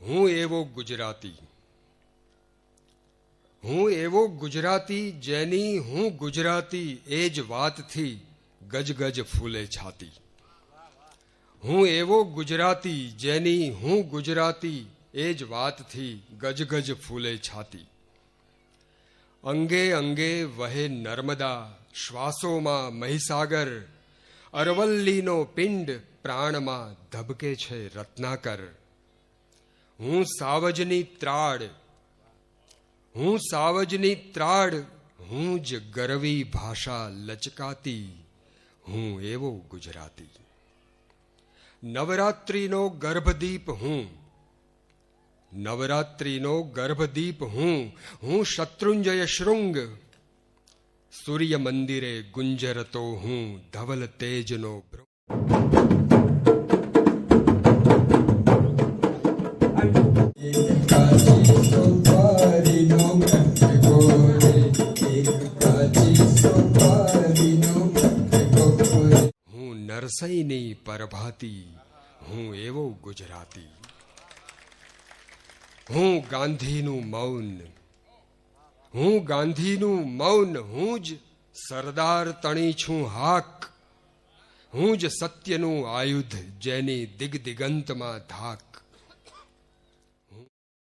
હું એવો ગુજરાતી જેની હું ગુજરાતી એ જ વાતથી ગજ ગજ ફૂલે છાતી. હું એવો ગુજરાતી જેની હું ગુજરાતી એ જ વાતથી ગજ ગજ ફૂલે છાતી. અંગે અંગે વહે નર્મદા, શ્વાસોમાં મહીસાગર, અરવલ્લીનો પિંડ પ્રાણમાં ધબકે છે રત્નાકર. હું સાવજની ત્રાડ, હું જ ગરવી ભાષા લચકાતી, હું એવો ગુજરાતી. નવરાત્રિનો ગર્ભદીપ હું શત્રુંજય શૃંગ. સૂર્ય મંદિરે ગુંજરતો હું ધવલ તેજનો ભૃંગ. હું નરસૈની પરભાતી, હું એવો ગુજરાતી. હું ગાંધીનું મૌન, હું જ સરદાર તણી છું હાક. હું જ સત્યનું આયુધ જેની દિગદિગંતમાં ધાક.